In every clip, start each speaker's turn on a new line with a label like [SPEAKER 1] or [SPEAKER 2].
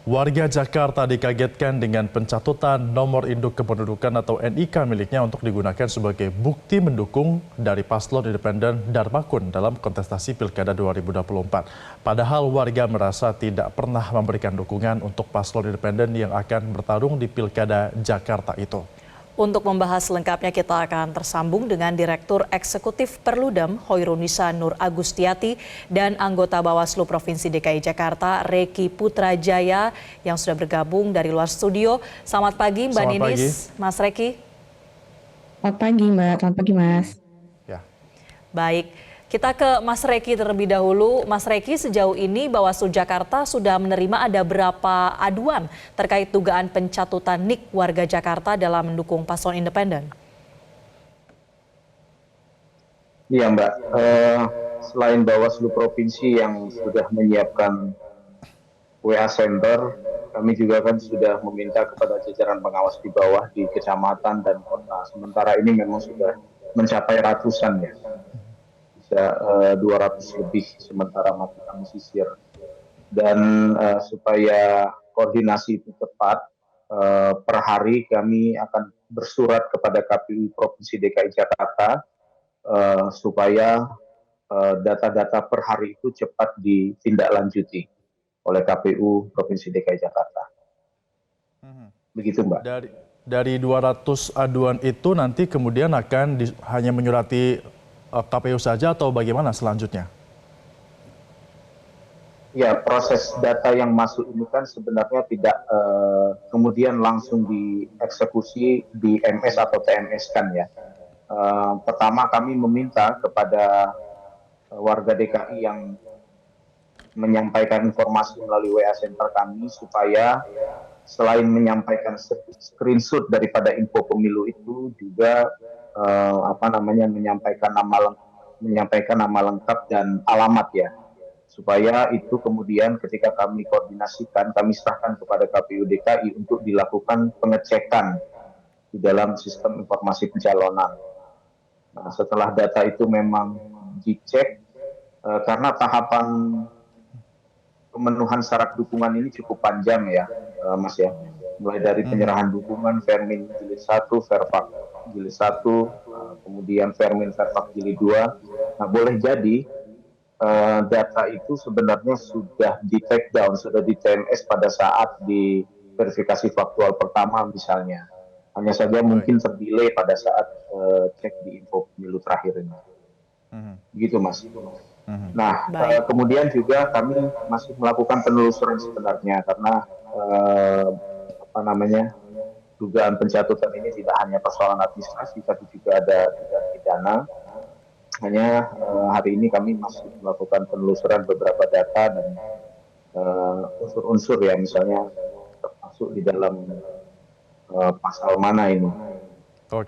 [SPEAKER 1] Warga Jakarta dikagetkan dengan pencatutan nomor induk kependudukan atau NIK miliknya untuk digunakan sebagai bukti mendukung dari paslon independen Darmakun dalam kontestasi Pilkada 2024. Padahal warga merasa tidak pernah memberikan dukungan untuk paslon independen yang akan bertarung di Pilkada Jakarta itu.
[SPEAKER 2] Untuk membahas lengkapnya kita akan tersambung dengan Direktur Eksekutif Perludem Hoirunisa Nur Agustiati dan anggota Bawaslu Provinsi DKI Jakarta Reki Putrajaya yang sudah bergabung dari luar studio. Selamat pagi Mbak Ninis, Mas Reki.
[SPEAKER 3] Selamat pagi Mbak, selamat pagi Mas.
[SPEAKER 1] Ya.
[SPEAKER 2] Baik, kita ke Mas Reki terlebih dahulu. Mas Reki, sejauh ini Bawaslu Jakarta sudah menerima ada berapa aduan terkait dugaan pencatutan NIK warga Jakarta dalam mendukung paslon independen?
[SPEAKER 4] Iya Mbak, selain Bawaslu Provinsi yang sudah menyiapkan WA Center, kami juga kan sudah meminta kepada jajaran pengawas di bawah di kecamatan dan kota. Sementara ini memang sudah mencapai ratusan ya. 200 lebih sementara masih kami sisir, dan supaya koordinasi itu tepat, per hari kami akan bersurat kepada KPU Provinsi DKI Jakarta supaya data-data per hari itu cepat ditindaklanjuti oleh KPU Provinsi DKI Jakarta. Begitu Mbak.
[SPEAKER 1] Dari 200 aduan itu nanti kemudian akan hanya menyurati KPU saja atau bagaimana selanjutnya?
[SPEAKER 4] Ya, proses data yang masuk ini kan sebenarnya tidak kemudian langsung dieksekusi di MS atau TMS kan ya. Pertama kami meminta kepada warga DKI yang menyampaikan informasi melalui WA Center kami supaya selain menyampaikan screenshot daripada info pemilu itu juga menyampaikan nama lengkap dan alamat ya, supaya itu kemudian ketika kami koordinasikan kami serahkan kepada KPU DKI untuk dilakukan pengecekan di dalam sistem informasi pencalonan. Nah, setelah data itu memang dicek, karena tahapan pemenuhan syarat dukungan ini cukup panjang ya Mas ya, mulai dari penyerahan dukungan Vermin Jilid 1, Verpak Jilid 1, kemudian Vermin Verpak Jilid 2. Nah, boleh jadi data itu sebenarnya sudah di take down, sudah di TMS pada saat di verifikasi faktual pertama misalnya. Hanya saja mungkin terdelay pada saat cek di info pemilu terakhir ini. Begitu Mas. Nah, kemudian juga kami masih melakukan penelusuran sebenarnya karena dugaan pencatutan ini tidak hanya persoalan administrasi tapi juga ada dugaan pidana. Hanya hari ini kami masih melakukan penelusuran beberapa data dan unsur-unsur ya, misalnya termasuk di dalam pasal mana ini.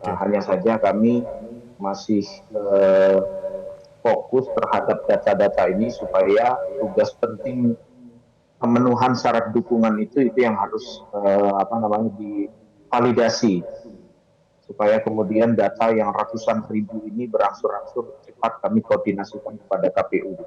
[SPEAKER 4] Hanya saja kami masih fokus terhadap data-data ini supaya tugas penting pemenuhan syarat dukungan itu yang harus divalidasi supaya kemudian data yang ratusan ribu ini berangsur-angsur cepat kami koordinasikan kepada KPU.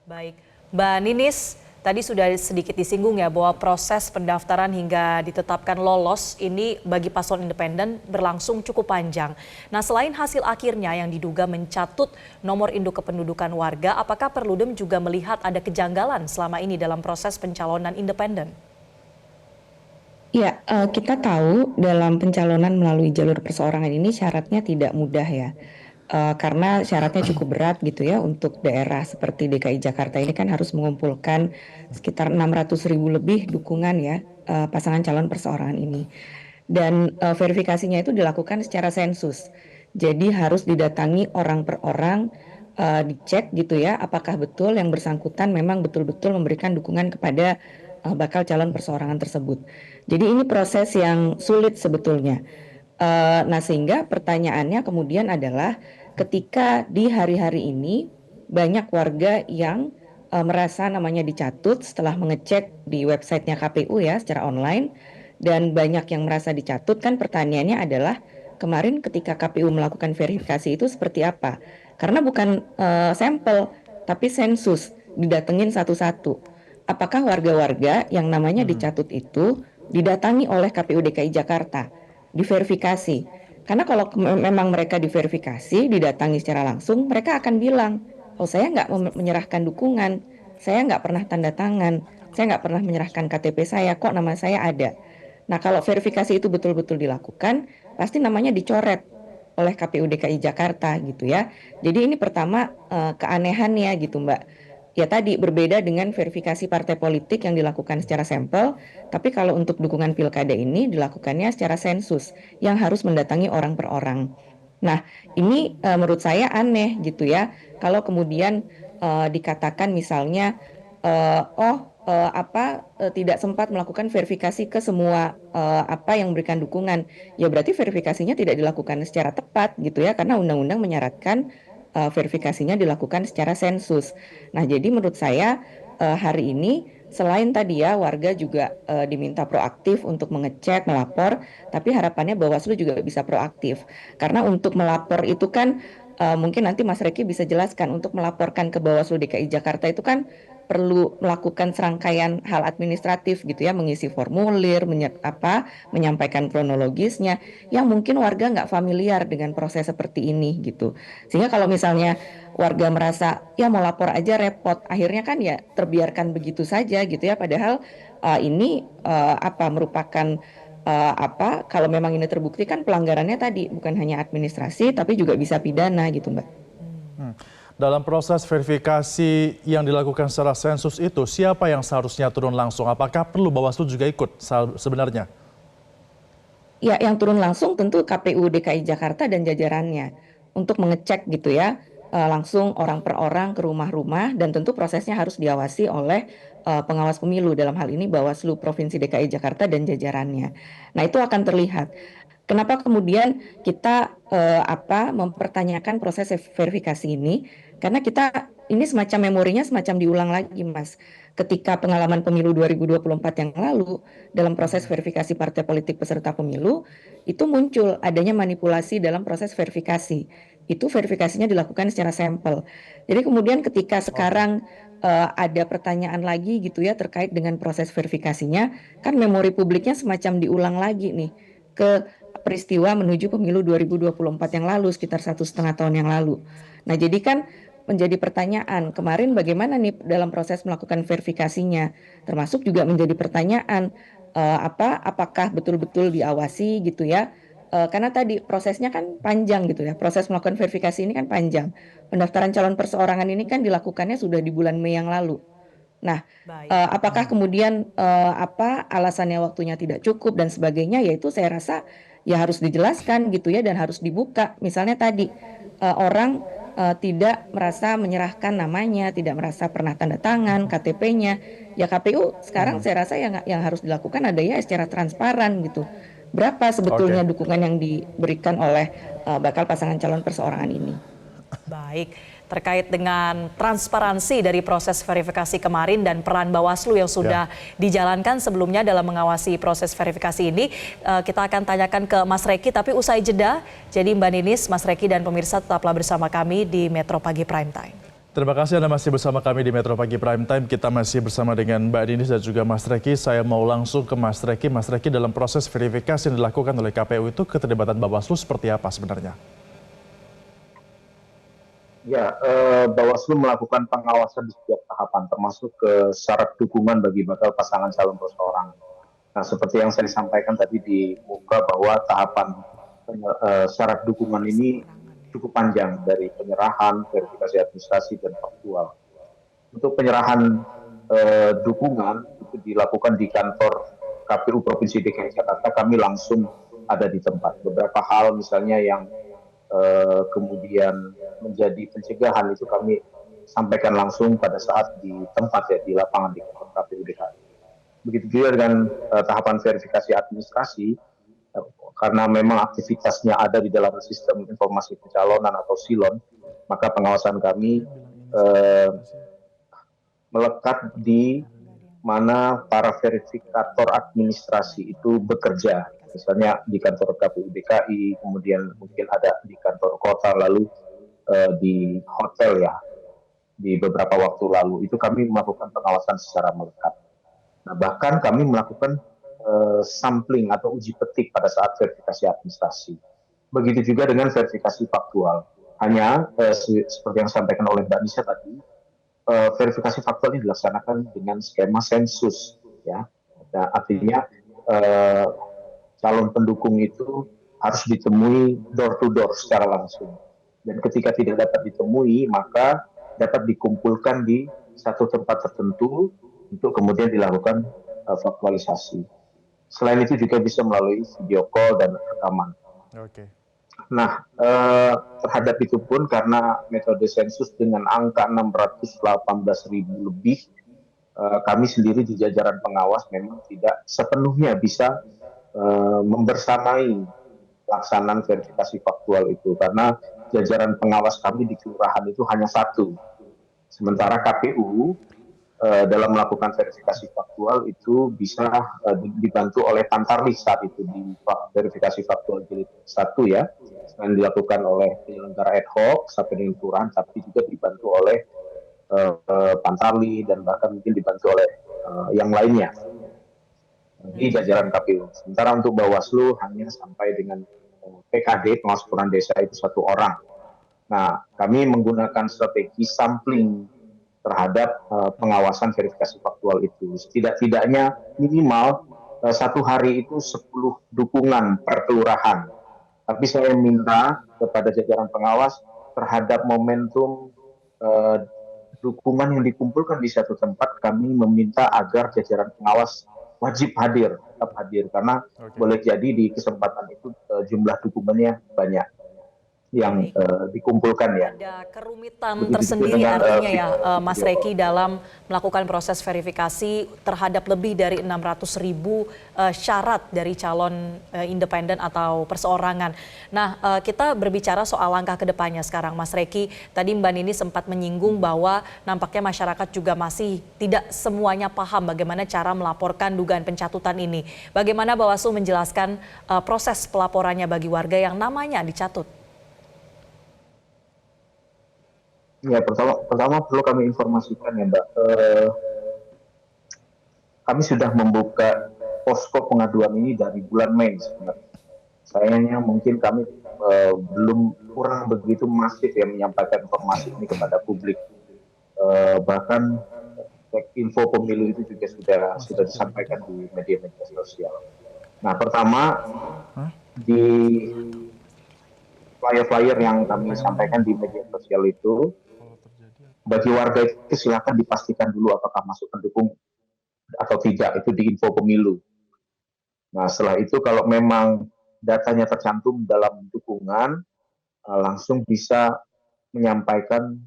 [SPEAKER 2] Baik, Mbak Ninis, tadi sudah sedikit disinggung ya bahwa proses pendaftaran hingga ditetapkan lolos ini bagi paslon independen berlangsung cukup panjang. Nah, selain hasil akhirnya yang diduga mencatut nomor induk kependudukan warga, apakah Perludem juga melihat ada kejanggalan selama ini dalam proses pencalonan independen?
[SPEAKER 3] Ya, kita tahu dalam pencalonan melalui jalur perseorangan ini syaratnya tidak mudah ya. Karena syaratnya cukup berat gitu ya, untuk daerah seperti DKI Jakarta ini kan harus mengumpulkan sekitar 600.000 lebih dukungan ya pasangan calon perseorangan ini. Dan verifikasinya itu dilakukan secara sensus. Jadi harus didatangi orang per orang, dicek gitu ya apakah betul yang bersangkutan memang betul-betul memberikan dukungan kepada bakal calon perseorangan tersebut. Jadi ini proses yang sulit sebetulnya. Nah, sehingga pertanyaannya kemudian adalah ketika di hari-hari ini banyak warga yang merasa namanya dicatut setelah mengecek di websitenya KPU ya secara online, dan banyak yang merasa dicatut, kan pertanyaannya adalah kemarin ketika KPU melakukan verifikasi itu seperti apa? Karena bukan sampel tapi sensus, didatengin satu-satu. apakah warga-warga yang namanya dicatut itu didatangi oleh KPU DKI Jakarta, diverifikasi. Karena kalau memang mereka diverifikasi, didatangi secara langsung, mereka akan bilang, oh saya nggak menyerahkan dukungan, saya nggak pernah tanda tangan, saya nggak pernah menyerahkan KTP saya, kok nama saya ada. Nah kalau verifikasi itu betul-betul dilakukan, pasti namanya dicoret oleh KPU DKI Jakarta gitu ya. Jadi ini pertama keanehannya gitu Mbak. Ya tadi berbeda dengan verifikasi partai politik yang dilakukan secara sampel, tapi kalau untuk dukungan pilkada ini dilakukannya secara sensus yang harus mendatangi orang per orang. Nah, ini menurut saya aneh gitu ya. Kalau kemudian dikatakan misalnya tidak sempat melakukan verifikasi ke semua apa yang memberikan dukungan. Ya berarti verifikasinya tidak dilakukan secara tepat gitu ya, karena undang-undang menyaratkan verifikasinya dilakukan secara sensus. Nah, jadi menurut saya hari ini selain tadi ya warga juga diminta proaktif untuk mengecek, melapor, tapi harapannya Bawaslu juga bisa proaktif. Karena untuk melapor itu kan mungkin nanti Mas Reki bisa jelaskan, untuk melaporkan ke Bawaslu DKI Jakarta itu kan perlu melakukan serangkaian hal administratif gitu ya, mengisi formulir, menyampaikan kronologisnya, yang mungkin warga nggak familiar dengan proses seperti ini gitu. Sehingga kalau misalnya warga merasa ya mau lapor aja repot, akhirnya kan ya terbiarkan begitu saja gitu ya. Padahal ini merupakan kalau memang ini terbukti kan pelanggarannya tadi bukan hanya administrasi tapi juga bisa pidana gitu Mbak.
[SPEAKER 1] Dalam proses verifikasi yang dilakukan secara sensus itu, siapa yang seharusnya turun langsung? Apakah perlu Bawaslu juga ikut sebenarnya?
[SPEAKER 3] Ya, yang turun langsung tentu KPU DKI Jakarta dan jajarannya untuk mengecek gitu ya, langsung orang per orang ke rumah-rumah, dan tentu prosesnya harus diawasi oleh pengawas pemilu, dalam hal ini Bawaslu Provinsi DKI Jakarta dan jajarannya. Nah, itu akan terlihat. Kenapa kemudian kita mempertanyakan proses verifikasi ini? Karena kita ini semacam memorinya semacam diulang lagi, Mas. Ketika pengalaman pemilu 2024 yang lalu, dalam proses verifikasi partai politik peserta pemilu, itu muncul adanya manipulasi dalam proses verifikasi. Itu verifikasinya dilakukan secara sampel. Jadi kemudian ketika sekarang ada pertanyaan lagi gitu ya terkait dengan proses verifikasinya, kan memori publiknya semacam diulang lagi nih ke peristiwa menuju pemilu 2024 yang lalu, sekitar 1,5 tahun yang lalu. Nah, jadi kan menjadi pertanyaan, kemarin bagaimana nih dalam proses melakukan verifikasinya, termasuk juga menjadi pertanyaan, apakah betul-betul diawasi gitu ya, karena tadi prosesnya kan panjang gitu ya, proses melakukan verifikasi ini kan panjang. Pendaftaran calon perseorangan ini kan dilakukannya sudah di bulan Mei yang lalu. Nah, apakah kemudian alasannya waktunya tidak cukup dan sebagainya, yaitu saya rasa ya harus dijelaskan gitu ya dan harus dibuka. Misalnya tadi orang tidak merasa menyerahkan namanya, tidak merasa pernah tanda tangan KTP-nya. Ya KPU sekarang saya rasa yang harus dilakukan adanya secara transparan gitu. Berapa sebetulnya dukungan yang diberikan oleh bakal pasangan calon perseorangan ini?
[SPEAKER 2] Baik, terkait dengan transparansi dari proses verifikasi kemarin dan peran Bawaslu yang sudah dijalankan sebelumnya dalam mengawasi proses verifikasi ini, kita akan tanyakan ke Mas Reki, tapi usai jeda. Jadi Mbak Ninis, Mas Reki dan pemirsa tetaplah bersama kami di Metro Pagi Prime Time.
[SPEAKER 1] Terima kasih Anda masih bersama kami di Metro Pagi Prime Time. Kita masih bersama dengan Mbak Ninis dan juga Mas Reki. Saya mau langsung ke Mas Reki. Mas Reki, dalam proses verifikasi yang dilakukan oleh KPU itu keterlibatan Bawaslu seperti apa sebenarnya?
[SPEAKER 4] Ya, Bawaslu melakukan pengawasan di setiap tahapan, termasuk ke syarat dukungan bagi bakal pasangan calon perseorangan. Nah, seperti yang saya sampaikan tadi di muka bahwa tahapan syarat dukungan ini cukup panjang, dari penyerahan, verifikasi administrasi, dan faktual. Untuk penyerahan dukungan itu dilakukan di kantor KPU Provinsi DKI Jakarta, kami langsung ada di tempat. Beberapa hal misalnya yang kemudian menjadi pencegahan itu kami sampaikan langsung pada saat di tempat ya, di lapangan di kantor KPU DKI. Begitu juga dengan tahapan verifikasi administrasi, karena memang aktivitasnya ada di dalam sistem informasi pencalonan atau SILON, maka pengawasan kami melekat di mana para verifikator administrasi itu bekerja. Misalnya di kantor KPU DKI, kemudian mungkin ada di kantor kota, lalu di hotel ya. di beberapa waktu lalu. Itu kami melakukan pengawasan secara melekat. Nah, bahkan kami melakukan sampling atau uji petik pada saat verifikasi administrasi. Begitu juga dengan verifikasi faktual. Hanya seperti yang disampaikan oleh Mbak Nisa tadi, verifikasi faktual ini dilaksanakan dengan skema sensus, ya. Nah, artinya calon pendukung itu harus ditemui door to door secara langsung. Dan ketika tidak dapat ditemui, maka dapat dikumpulkan di satu tempat tertentu untuk kemudian dilakukan faktualisasi. Selain itu juga bisa melalui video call dan rekaman.
[SPEAKER 1] Oke.
[SPEAKER 4] Nah, terhadap itu pun karena metode sensus dengan angka 618.000 lebih, kami sendiri di jajaran pengawas memang tidak sepenuhnya bisa membersamai pelaksanaan verifikasi faktual itu, karena jajaran pengawas kami di kelurahan itu hanya satu. Sementara KPU dalam melakukan verifikasi faktual itu bisa dibantu oleh Pantarlih saat itu di verifikasi faktual jilid 1 ya, selain dilakukan oleh penyelenggara ad hoc sampai dengan kelurahan, tapi juga dibantu oleh Pantarlih dan bahkan mungkin dibantu oleh yang lainnya di jajaran KPU. Sementara untuk Bawaslu hanya sampai dengan PKD, pengawas kelurahan desa itu 1 orang. Nah, kami menggunakan strategi sampling terhadap pengawasan verifikasi faktual itu. Setidak-tidaknya minimal 1 hari itu 10 dukungan per kelurahan. Tapi saya minta kepada jajaran pengawas terhadap momentum dukungan yang dikumpulkan di satu tempat, kami meminta agar jajaran pengawas wajib hadir, tetap hadir, karena boleh jadi di kesempatan itu jumlah dukungannya banyak yang dikumpulkan ya.
[SPEAKER 2] Ada kerumitan tersendiri artinya ya Mas Reki dalam melakukan proses verifikasi terhadap lebih dari 600.000 syarat dari calon independen atau perseorangan. Nah, kita berbicara soal langkah kedepannya sekarang Mas Reki. Tadi Mbak Nini sempat menyinggung bahwa nampaknya masyarakat juga masih tidak semuanya paham bagaimana cara melaporkan dugaan pencatutan ini. Bagaimana Bawaslu menjelaskan proses pelaporannya bagi warga yang namanya dicatut?
[SPEAKER 4] Ya, pertama perlu kami informasikan ya Mbak, kami sudah membuka posko pengaduan ini dari bulan Mei sebenarnya. Sayangnya mungkin kami kurang begitu masif ya menyampaikan informasi ini kepada publik. Bahkan info pemilu itu juga sudah disampaikan di media-media sosial. Nah, pertama di flyer-flyer yang kami sampaikan di media sosial itu, bagi warga itu silakan dipastikan dulu apakah masuk pendukung atau tidak, itu di info pemilu. Nah, setelah itu kalau memang datanya tercantum dalam dukungan, langsung bisa menyampaikan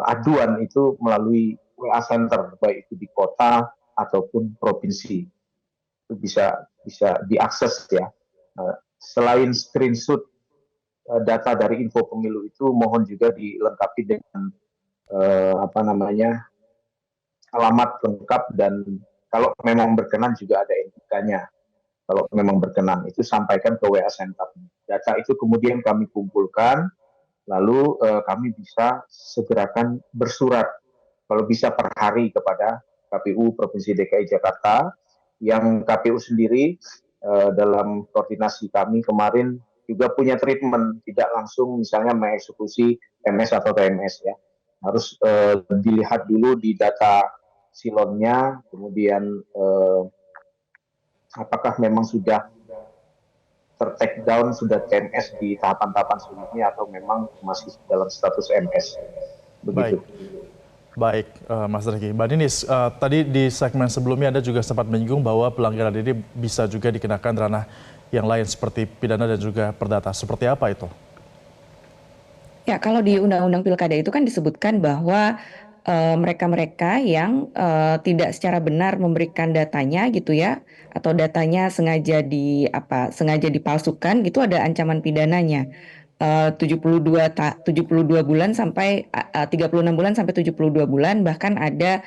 [SPEAKER 4] aduan itu melalui WA Center, baik itu di kota ataupun provinsi. Itu bisa diakses ya. Selain screenshot data dari info pemilu itu, mohon juga dilengkapi dengan alamat lengkap, dan kalau memang berkenan juga ada NIK-nya. Kalau memang berkenan itu sampaikan ke WA Center. Data itu kemudian kami kumpulkan, lalu kami bisa segerakan bersurat, kalau bisa per hari, kepada KPU Provinsi DKI Jakarta. Yang KPU sendiri dalam koordinasi kami kemarin juga punya treatment, tidak langsung misalnya mengeksekusi MS atau TMS ya. Harus dilihat dulu di data silonnya, kemudian apakah memang sudah ter-take down, sudah TMS di tahapan-tahapan sebelumnya atau memang masih dalam status MS. Begitu.
[SPEAKER 1] Baik, Mas Reki. Mbak Ninis, tadi di segmen sebelumnya Anda juga sempat menyinggung bahwa pelanggaran ini bisa juga dikenakan ranah yang lain seperti pidana dan juga perdata. Seperti apa itu?
[SPEAKER 3] Ya, kalau di Undang-Undang Pilkada itu kan disebutkan bahwa mereka-mereka yang tidak secara benar memberikan datanya gitu ya, atau datanya sengaja dipalsukan, gitu ada ancaman pidananya 72 bulan sampai 36 bulan sampai 72 bulan, bahkan ada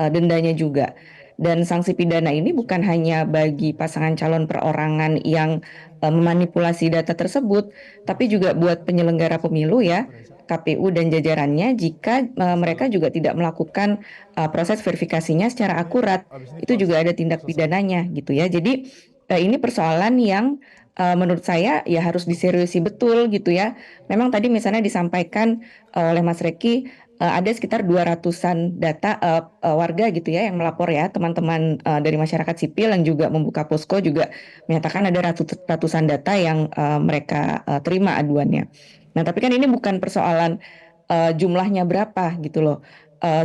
[SPEAKER 3] dendanya juga. Dan sanksi pidana ini bukan hanya bagi pasangan calon perorangan yang memanipulasi data tersebut, tapi juga buat penyelenggara pemilu ya, KPU dan jajarannya jika mereka juga tidak melakukan proses verifikasinya secara akurat. Itu juga ada tindak pidananya gitu ya. Jadi ini persoalan yang menurut saya ya harus diseriusi betul gitu ya. Memang tadi misalnya disampaikan oleh Mas Reki ada sekitar 200-an data warga gitu ya yang melapor ya, teman-teman dari masyarakat sipil yang juga membuka posko juga menyatakan ada ratusan data yang mereka terima aduannya. Nah, tapi kan ini bukan persoalan jumlahnya berapa gitu loh.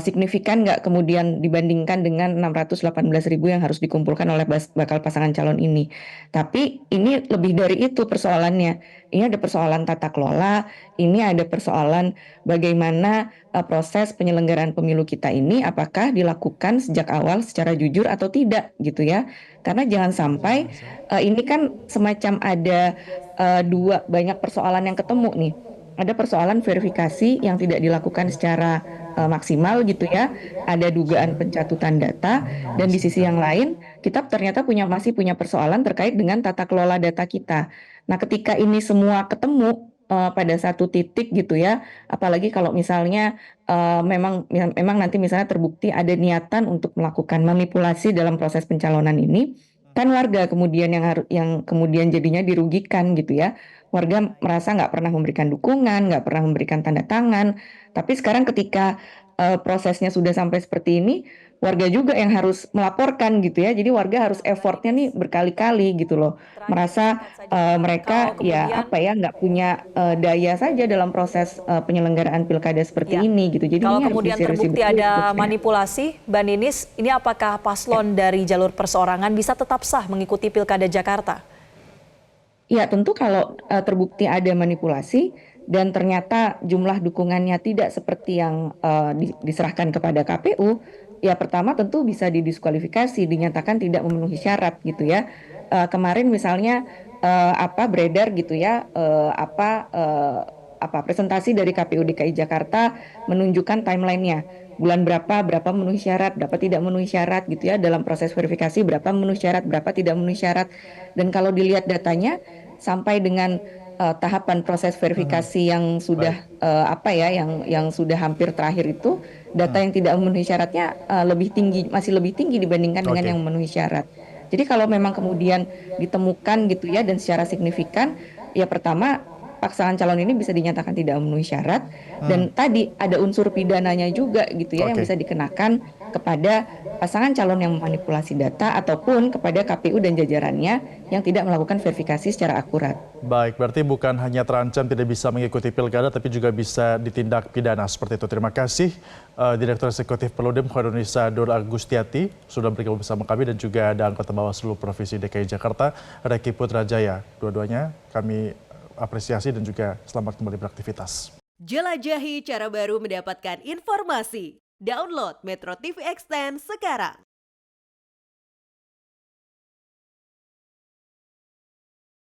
[SPEAKER 3] Signifikan nggak kemudian dibandingkan dengan 618.000 yang harus dikumpulkan oleh bakal pasangan calon ini. Tapi ini lebih dari itu persoalannya. Ini ada persoalan tata kelola, ini ada persoalan bagaimana proses penyelenggaraan pemilu kita ini apakah dilakukan sejak awal secara jujur atau tidak gitu ya. Karena jangan sampai ini kan semacam ada banyak persoalan yang ketemu nih. Ada persoalan verifikasi yang tidak dilakukan secara maksimal gitu ya. Ada dugaan pencatutan data dan di sisi yang lain kita ternyata masih punya persoalan terkait dengan tata kelola data kita. Nah, ketika ini semua ketemu pada satu titik gitu ya, apalagi kalau misalnya memang nanti misalnya terbukti ada niatan untuk melakukan manipulasi dalam proses pencalonan ini, kan warga kemudian yang kemudian jadinya dirugikan gitu ya. Warga merasa nggak pernah memberikan dukungan, nggak pernah memberikan tanda tangan. Tapi sekarang ketika prosesnya sudah sampai seperti ini, warga juga yang harus melaporkan gitu ya. Jadi warga harus effortnya nih berkali-kali gitu loh. Merasa mereka ya nggak punya daya saja dalam proses penyelenggaraan pilkada seperti ini gitu. Jadi
[SPEAKER 2] kalau
[SPEAKER 3] ini
[SPEAKER 2] kemudian
[SPEAKER 3] harus diseriusi
[SPEAKER 2] terbukti
[SPEAKER 3] betul
[SPEAKER 2] ada
[SPEAKER 3] menurut saya.
[SPEAKER 2] manipulasi, Mbak Ninis, ini apakah paslon dari jalur perseorangan bisa tetap sah mengikuti Pilkada Jakarta?
[SPEAKER 3] Ya, tentu kalau terbukti ada manipulasi dan ternyata jumlah dukungannya tidak seperti yang diserahkan kepada KPU, ya pertama tentu bisa didiskualifikasi, dinyatakan tidak memenuhi syarat gitu ya. Kemarin misalnya beredar gitu ya, presentasi dari KPU DKI Jakarta menunjukkan timelinenya. Bulan berapa memenuhi syarat, berapa tidak memenuhi syarat gitu ya. Dalam proses verifikasi berapa memenuhi syarat, berapa tidak memenuhi syarat. Dan kalau dilihat datanya sampai dengan tahapan proses verifikasi yang sudah yang sudah hampir terakhir itu, data yang tidak memenuhi syaratnya masih lebih tinggi dibandingkan dengan yang memenuhi syarat. Jadi kalau memang kemudian ditemukan gitu ya dan secara signifikan, ya pertama pasangan calon ini bisa dinyatakan tidak memenuhi syarat dan tadi ada unsur pidananya juga gitu ya yang bisa dikenakan kepada pasangan calon yang memanipulasi data ataupun kepada KPU dan jajarannya yang tidak melakukan verifikasi secara akurat.
[SPEAKER 1] Baik, berarti bukan hanya terancam tidak bisa mengikuti pilkada tapi juga bisa ditindak pidana seperti itu. Terima kasih Direktur Eksekutif Perludem Khairunnisa Nur Agustiati sudah bergabung bersama kami dan juga ada anggota Bawaslu Provinsi DKI Jakarta Reki Putrajaya. Dua-duanya kami apresiasi dan juga selamat kembali beraktivitas.
[SPEAKER 5] Jelajahi cara baru mendapatkan informasi. Download Metro TV Extend sekarang.